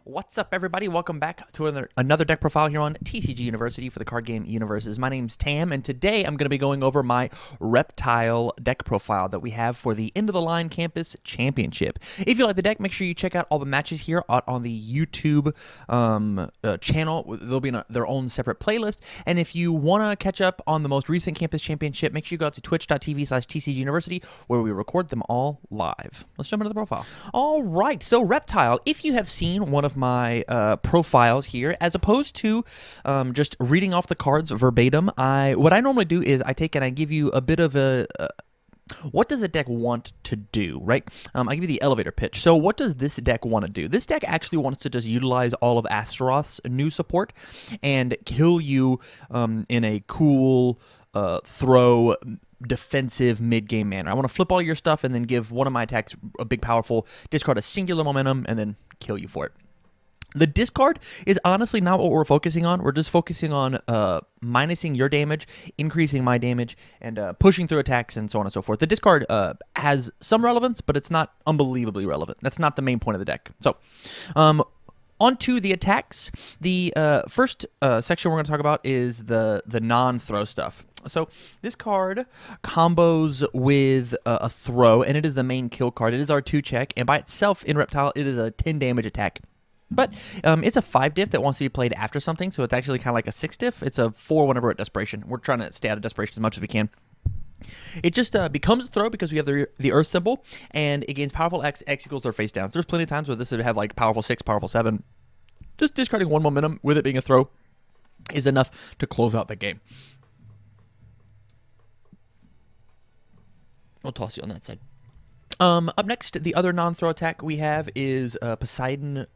What's up, everybody? Welcome back to another deck profile here on TCG University for the card game UniVersus. My name's Tam, and today I'm going to be going over my Reptile deck profile that we have for the End of the Line Campus Championship. If you like the deck, make sure you check out all the matches here on the YouTube channel. They'll be in their own separate playlist. And if you want to catch up on the most recent Campus Championship, make sure you go out to twitch.tv/TCG University, where we record them all live. Let's jump into the profile. All right, so Reptile, if you have seen one of my profiles here, as opposed to just reading off the cards verbatim, what I normally do is I take and I give you a bit of a what does the deck want to do, right? I give you the elevator pitch. So what does this deck want to do? This deck actually wants to just utilize all of Astaroth's new support and kill you in a cool throw defensive mid-game manner. I want to flip all your stuff and then give one of my attacks a big powerful, discard a singular momentum, and then kill you for it. The discard is honestly not what we're focusing on. We're just focusing on minusing your damage, increasing my damage, and pushing through attacks and so on and so forth. The discard has some relevance, but it's not unbelievably relevant. That's not the main point of the deck. So, onto the attacks. The first section we're going to talk about is the non-throw stuff. So this card combos with a throw, and it is the main kill card. It is our 2-check, and by itself in Reptile, it is a 10 damage attack. But it's a 5 diff that wants to be played after something, so it's actually kind of like a 6 diff. It's a 4 whenever we're at Desperation. We're trying to stay out of Desperation as much as we can. It just becomes a throw because we have the Earth symbol, and it gains powerful X equals their face downs. There's plenty of times where this would have like powerful 6, powerful 7. Just discarding one momentum with it being a throw is enough to close out the game. I'll toss you on that side. Up next, the other non-throw attack we have is Poseidon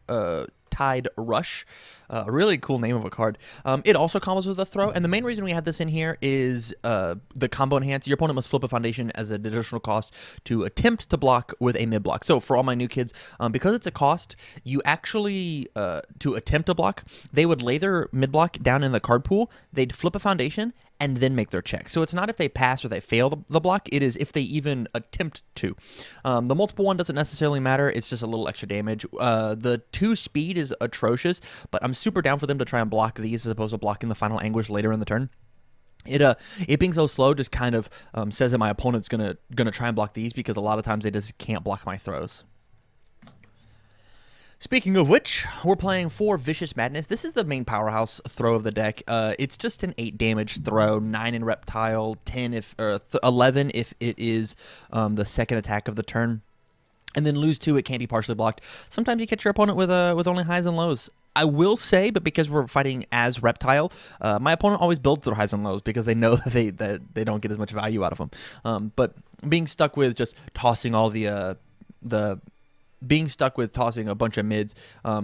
Tide Rush. A really cool name of a card. It also combos with a throw, and the main reason we have this in here is the combo enhance. Your opponent must flip a foundation as an additional cost to attempt to block with a mid-block. So for all my new kids, because it's a cost, you actually, to attempt to block, they would lay their mid-block down in the card pool, they'd flip a foundation, and then make their check. So it's not if they pass or they fail the block, it is if they even attempt to. The multiple one doesn't necessarily matter, it's just a little extra damage. The 2 speed is atrocious, but I'm super down for them to try and block these as opposed to blocking the final anguish later in the turn. It being so slow just kind of says that my opponent's gonna try and block these because a lot of times they just can't block my throws. Speaking of which, we're playing 4 Vicious Madness. This is the main powerhouse throw of the deck. It's just an 8 damage throw, 9 in Reptile, 11 if it is the second attack of the turn. And then lose 2, it can't be partially blocked. Sometimes you catch your opponent with only highs and lows. I will say, but because we're fighting as Reptile, my opponent always builds their highs and lows because they know that they don't get as much value out of them. But being stuck with just tossing all being stuck with tossing a bunch of mids,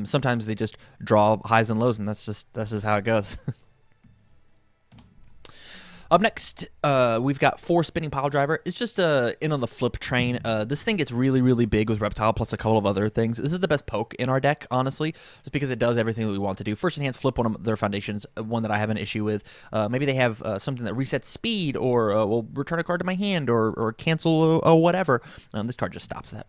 sometimes they just draw highs and lows, and that's just how it goes. Up next, we've got 4 Spinning Pile Driver. It's just in on the flip train. This thing gets really, really big with Reptile, plus a couple of other things. This is the best poke in our deck, honestly, just because it does everything that we want to do. First enhance, flip one of their foundations, one that I have an issue with. Maybe they have something that resets speed, or will return a card to my hand, or cancel whatever. This card just stops that.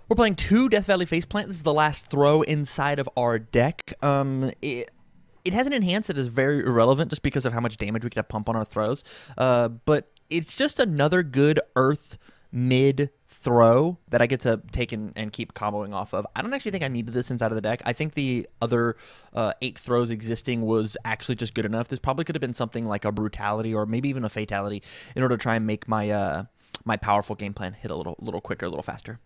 We're playing 2 Death Valley Faceplant. This is the last throw inside of our deck. It has an enhance that is very irrelevant just because of how much damage we could pump on our throws. But it's just another good Earth mid throw that I get to take and keep comboing off of. I don't actually think I needed this inside of the deck. I think the other 8 throws existing was actually just good enough. This probably could have been something like a Brutality or maybe even a Fatality in order to try and make my my powerful game plan hit a little quicker, a little faster.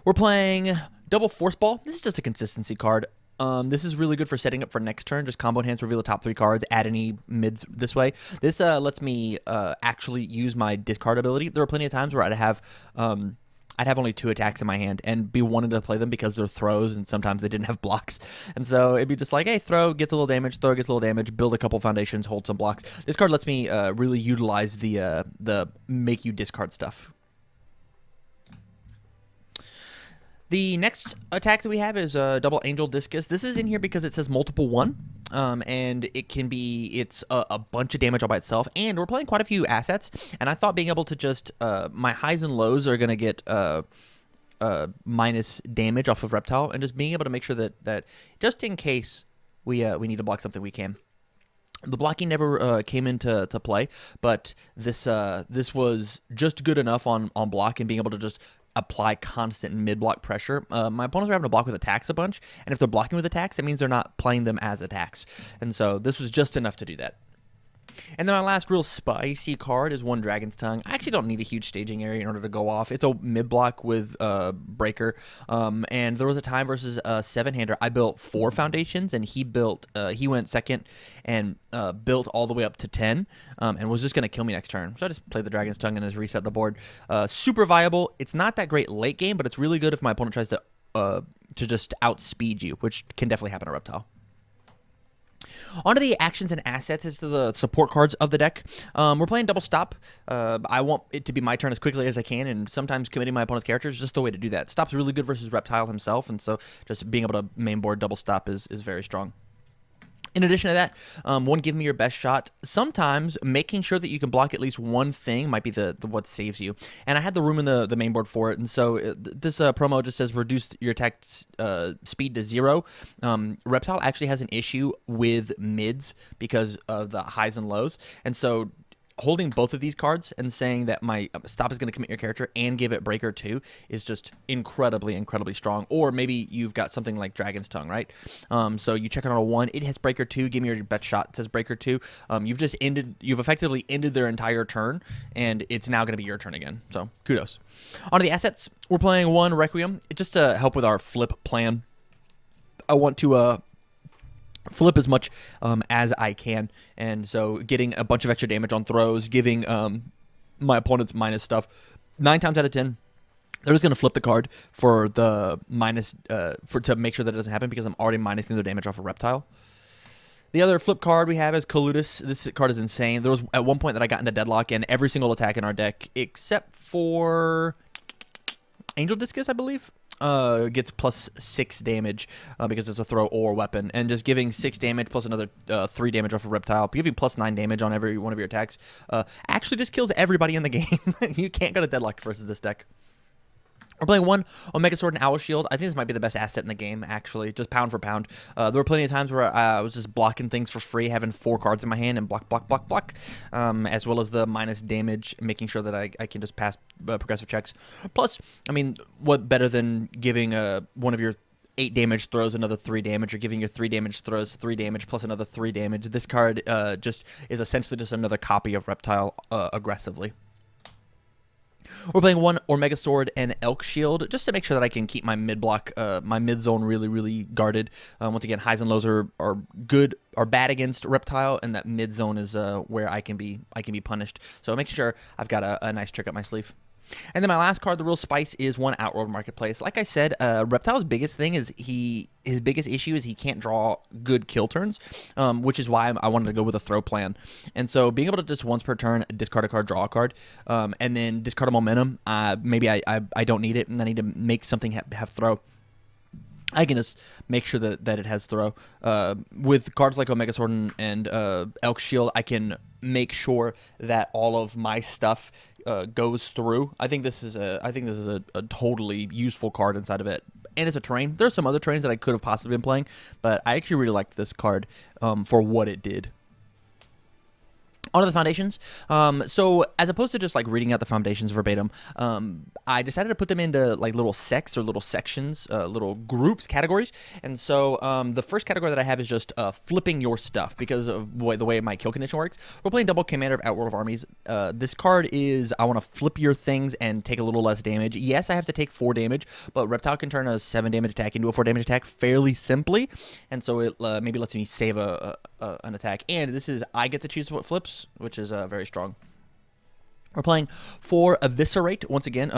We're playing Double Force Ball. This is just a consistency card. This is really good for setting up for next turn. Just combo enhance, reveal the top 3 cards, add any mids this way. This lets me actually use my discard ability. There are plenty of times where I'd have only 2 attacks in my hand and be wanting to play them because they're throws and sometimes they didn't have blocks. And so it'd be just like, hey, throw gets a little damage, throw gets a little damage, build a couple foundations, hold some blocks. This card lets me really utilize the make you discard stuff. The next attack that we have is Double Angel Discus. This is in here because it says multiple 1, and it's a bunch of damage all by itself, and we're playing quite a few assets, and I thought being able to just, my highs and lows are going to get minus damage off of Reptile, and just being able to make sure that just in case we need to block something, we can. The blocking never came into play, but this was just good enough on block and being able to just apply constant mid-block pressure. My opponents are having to block with attacks a bunch, and if they're blocking with attacks, that means they're not playing them as attacks. And so this was just enough to do that. And then my last real spicy card is one Dragon's Tongue. I actually don't need a huge staging area in order to go off. It's a mid-block with Breaker. And there was a time versus a 7-hander. I built 4 foundations, and he went second and built all the way up to 10 and was just going to kill me next turn. So I just played the Dragon's Tongue and just reset the board. Super viable. It's not that great late game, but it's really good if my opponent tries to just outspeed you, which can definitely happen to Reptile. Onto the actions and assets is the support cards of the deck. We're playing double stop. I want it to be my turn as quickly as I can, and sometimes committing my opponent's character is just the way to do that. Stop's really good versus Reptile himself, and so just being able to main board double stop is very strong. In addition to that, one, give me your best shot. Sometimes making sure that you can block at least one thing might be the what saves you. And I had the room in the main board for it, and so this promo just says reduce your attack speed to 0. Reptile actually has an issue with mids because of the highs and lows, and so holding both of these cards and saying that my stop is going to commit your character and give it Breaker 2 is just incredibly, incredibly strong. Or maybe you've got something like Dragon's Tongue, right? So you check it on a 1, it has Breaker 2, give me your best shot, it says Breaker 2. You've effectively ended their entire turn, and it's now going to be your turn again. So kudos. On to the assets, we're playing 1 Requiem, just to help with our flip plan. I want to flip as much as I can, and so getting a bunch of extra damage on throws, giving my opponent's minus stuff. 9 times out of 10, they're just going to flip the card for the minus to make sure that it doesn't happen because I'm already minusing their damage off of Reptile. The other flip card we have is Coludus. This card is insane. There was at one point that I got into deadlock, and every single attack in our deck, except for Angel Discus, I believe, gets plus 6 damage because it's a throw or weapon, and just giving 6 damage plus another 3 damage off of Reptile, giving plus 9 damage on every one of your attacks, actually just kills everybody in the game. You can't go to deadlock versus this deck. We're playing 1 Omega Sword and Owl Shield. I think this might be the best asset in the game, actually, just pound for pound. There were plenty of times where I was just blocking things for free, having 4 cards in my hand and block, block, block, block, as well as the minus damage, making sure that I can just pass progressive checks. Plus, I mean, what better than giving one of your 8 damage throws another 3 damage, or giving your 3 damage throws 3 damage plus another 3 damage. This card just is essentially just another copy of Reptile aggressively. We're playing 1 Omega Sword and Elk Shield just to make sure that I can keep my mid block, my mid zone really, really guarded. Once again, highs and lows are bad against Reptile, and that mid zone is where I can be punished. So making sure I've got a nice trick up my sleeve. And then my last card, the real spice, is 1 Outworld Marketplace. Like I said, Reptile's biggest thing is his biggest issue is he can't draw good kill turns, which is why I wanted to go with a throw plan. And so being able to just once per turn discard a card, draw a card, and then discard a momentum, maybe I don't need it, and I need to make something have throw. I can just make sure that it has throw. With cards like Omega Sword and Elk Shield, I can make sure that all of my stuff goes through. I think this is a totally useful card inside of it. And it's a terrain. There's some other terrains that I could have possibly been playing, but I actually really liked this card for what it did. On to the foundations. So as opposed to just like reading out the foundations verbatim, I decided to put them into like little sects or little sections, little groups, categories. And so the first category that I have is just flipping your stuff because of the way my kill condition works. We're playing double Commander of Outworld of Armies. This card is I want to flip your things and take a little less damage. Yes, I have to take 4 damage, but Reptile can turn a 7 damage attack into a 4 damage attack fairly simply. And so it maybe lets me save an attack. And this is I get to choose what flips, which is very strong. We're playing 4 Eviscerate once again.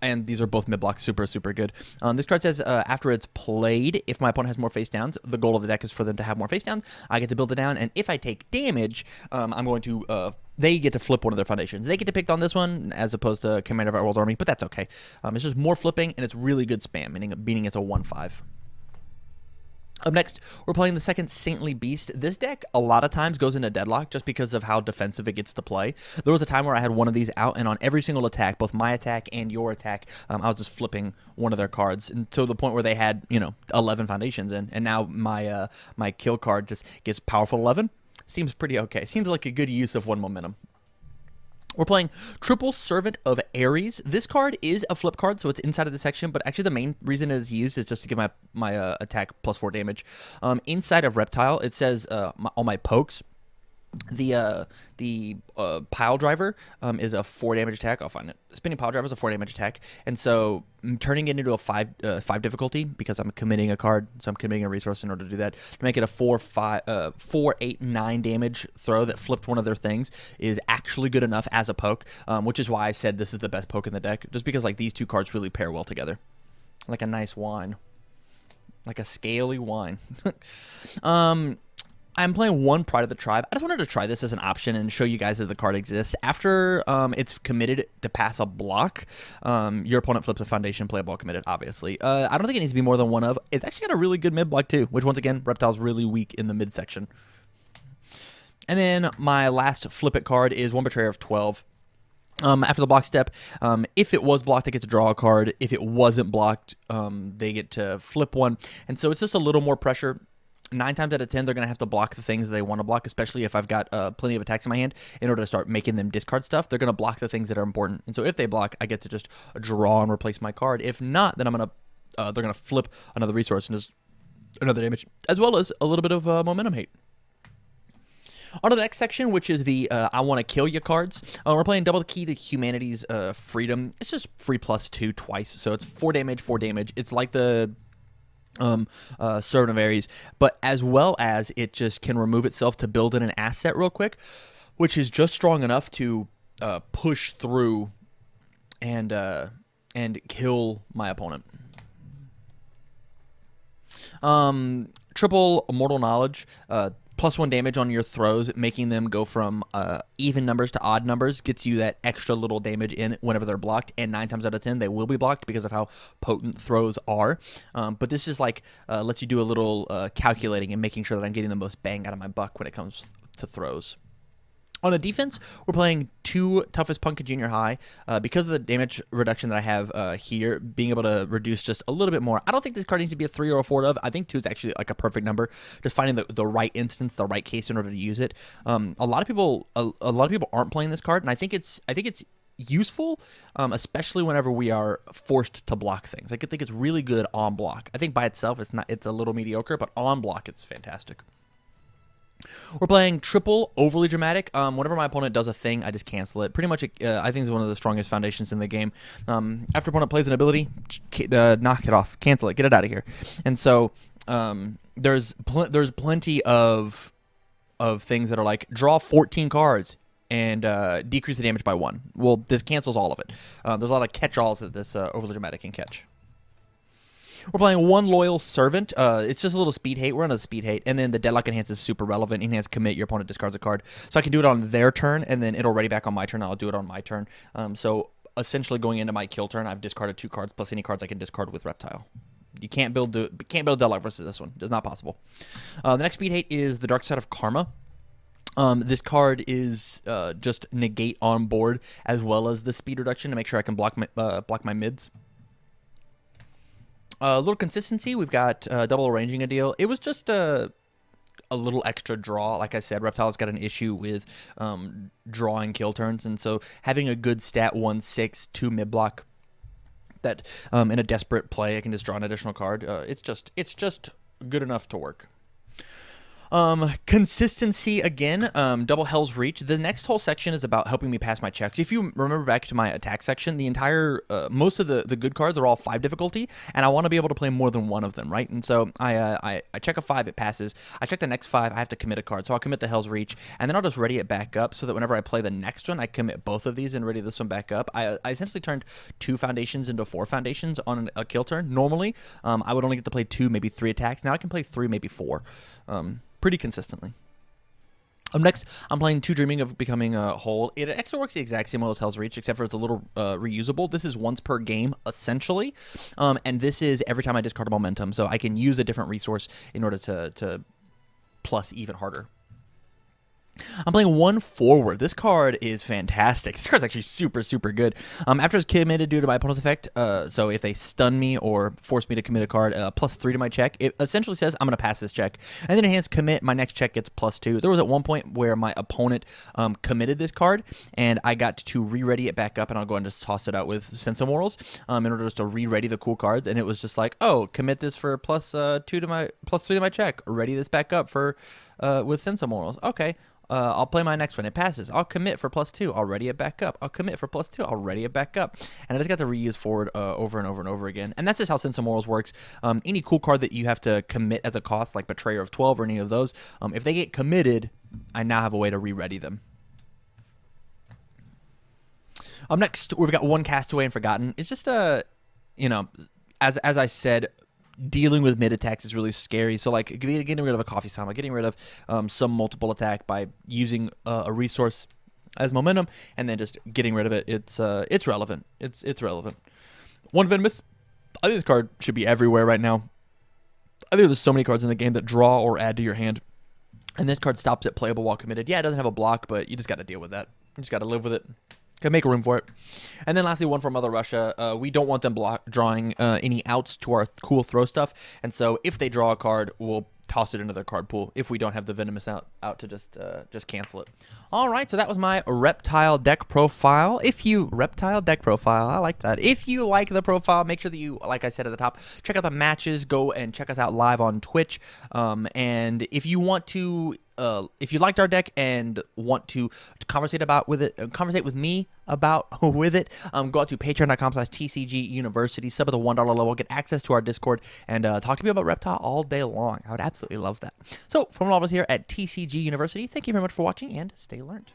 And these are both mid blocks, super, super good. This card says after it's played, if my opponent has more face downs, the goal of the deck is for them to have more face downs. I get to build it down, and if I take damage, I'm going to. They get to flip one of their foundations. They get to pick on this one as opposed to Commander of Outworld Army, but that's okay. It's just more flipping, and it's really good spam, meaning it's a 1/5. Up next, we're playing the second Saintly Beast. This deck a lot of times goes into deadlock just because of how defensive it gets to play. There was a time where I had one of these out, and on every single attack, both my attack and your attack, I was just flipping one of their cards, and to the point where they had 11 foundations in, and now my my kill card just gets powerful 11. Seems pretty okay. Seems like a good use of one momentum. We're playing Triple Servant of Ares. This card is a flip card, so it's inside of the section, but actually the main reason it is used is just to give my attack +4 damage. Inside of Reptile, it says all my pokes. The pile driver is a 4 damage attack. I'll find it. Spinning pile driver is a 4 damage attack, and so I'm turning it into a 5 difficulty because I'm committing a card, so I'm committing a resource in order to do that. To make it a 4, 8, 9 damage throw that flipped one of their things is actually good enough as a poke, which is why I said this is the best poke in the deck, just because like these two cards really pair well together, like a nice wine, like a scaly wine. I'm playing one Pride of the Tribe. I just wanted to try this as an option and show you guys that the card exists. After it's committed to pass a block, your opponent flips a foundation, play a ball committed, obviously. I don't think it needs to be more than one of. It's actually got a really good mid block too, which once again, Reptile's really weak in the mid section. And then my last flip it card is one Betrayer of 12. After the block step, if it was blocked, they get to draw a card. If it wasn't blocked, they get to flip one. And so it's just a little more pressure. 9 times out of 10, they're going to have to block the things they want to block, especially if I've got plenty of attacks in my hand. In order to start making them discard stuff, they're going to block the things that are important. And so if they block, I get to just draw and replace my card. If not, then they're going to flip another resource and just another damage, as well as a little bit of momentum hate. On to the next section, which is the I want to kill you cards. We're playing Double the Key to Humanity's Freedom. It's just free +2 twice, so it's 4 damage, 4 damage. It's like the Servant of Ares, but as well as it just can remove itself to build in an asset real quick, which is just strong enough to push through and kill my opponent. Triple Immortal Knowledge, +1 damage on your throws, making them go from even numbers to odd numbers, gets you that extra little damage in whenever they're blocked, and 9 times out of 10 they will be blocked because of how potent throws are. But this is like lets you do a little calculating and making sure that I'm getting the most bang out of my buck when it comes to throws. On the defense, we're playing 2 Toughest Punk in Junior High. Because of the damage reduction that I have here, being able to reduce just a little bit more. I don't think this card needs to be a 3 or a 4 of. I think 2 is actually like a perfect number. Just finding the right instance, the right case in order to use it. A lot of people aren't playing this card, and I think it's useful, especially whenever we are forced to block things. I think it's really good on block. I think by itself it's a little mediocre, but on block it's fantastic. We're playing Triple Overly Dramatic. Whenever my opponent does a thing, I just cancel it. Pretty much, I think it's one of the strongest foundations in the game. After opponent plays an ability, knock it off, cancel it, get it out of here. And so there's plenty of things that are like draw 14 cards and decrease the damage by 1. Well, this cancels all of it. There's a lot of catch-alls that this Overly Dramatic can catch. We're playing 1 Loyal Servant. It's just a little speed hate. We're on a speed hate. And then the Deadlock Enhance is super relevant. Enhance Commit, your opponent discards a card. So I can do it on their turn, and then it'll ready back on my turn. I'll do it on my turn. So essentially going into my kill turn, I've discarded 2 cards plus any cards I can discard with Reptile. You can't build a Deadlock versus this one. It's not possible. The next speed hate is the Dark Side of Karma. This card is just negate on board as well as the speed reduction to make sure I can block my mids. A little consistency, we've got double arranging a deal. It was just a little extra draw. Like I said, Reptile's got an issue with drawing kill turns, and so having a good stat 1/6, 2 mid block that in a desperate play I can just draw an additional card. It's just good enough to work. Consistency again, double Hell's Reach. The next whole section is about helping me pass my checks. If you remember back to my attack section, the entire, most of the good cards are all 5 difficulty, and I want to be able to play more than one of them, right? And so I check a 5, it passes. I check the next 5, I have to commit a card. So I'll commit the Hell's Reach, and then I'll just ready it back up so that whenever I play the next one, I commit both of these and ready this one back up. I essentially turned 2 foundations into 4 foundations on a kill turn. Normally, I would only get to play 2, maybe 3 attacks. Now I can play 3, maybe 4. Pretty consistently. Next, I'm playing Two Dreaming of Becoming Whole. It actually works the exact same way as Hell's Reach, except for it's a little reusable. This is once per game, essentially. And this is every time I discard a momentum, so I can use a different resource in order to plus even harder. I'm playing One Forward. This card is fantastic. This card's actually super, super good. After it's committed due to my opponent's effect, so if they stun me or force me to commit a card, +3 to my check, it essentially says I'm going to pass this check. And then enhance commit, my next check gets +2. There was at one point where my opponent committed this card, and I got to re-ready it back up, and I'll go and just toss it out with Sense of Morals in order just to re-ready the cool cards. And it was just like, oh, commit this for +3 to my check. Ready this back up for with Sense of Morals. Okay. I'll play my next one. It passes. I'll commit for +2. I'll ready it back up. I'll commit for +2. I'll ready it back up. And I just got to reuse forward over and over and over again. And that's just how Sense of Morals works. Any cool card that you have to commit as a cost, like Betrayer of 12 or any of those, if they get committed, I now have a way to re-ready them. Next, we've got One Castaway and Forgotten. It's just as I said, dealing with mid attacks is really scary. So like getting rid of a coffee stomach, getting rid of some multiple attack by using a resource as momentum, and then just getting rid of it. It's relevant. It's relevant. One Venomous. I think this card should be everywhere right now. I think there's so many cards in the game that draw or add to your hand, and this card stops it playable while committed. Yeah, it doesn't have a block, but you just got to deal with that. You just got to live with it. Can make room for it. And then lastly, one from Mother Russia. We don't want them drawing any outs to our cool throw stuff. And so if they draw a card, we'll toss it into their card pool if we don't have the Venomous out to just cancel it. All right, so that was my Reptile deck profile. Reptile deck profile, I like that. If you like the profile, make sure that you, like I said at the top, check out the matches. Go and check us out live on Twitch. And if you want to, if you liked our deck and want to conversate with me about with it, go out to patreon.com/TCG University, sub at the $1 level, get access to our Discord, and talk to me about Reptile all day long. I would absolutely love that. So from all of us here at TCG University, thank you very much for watching, and stay learned.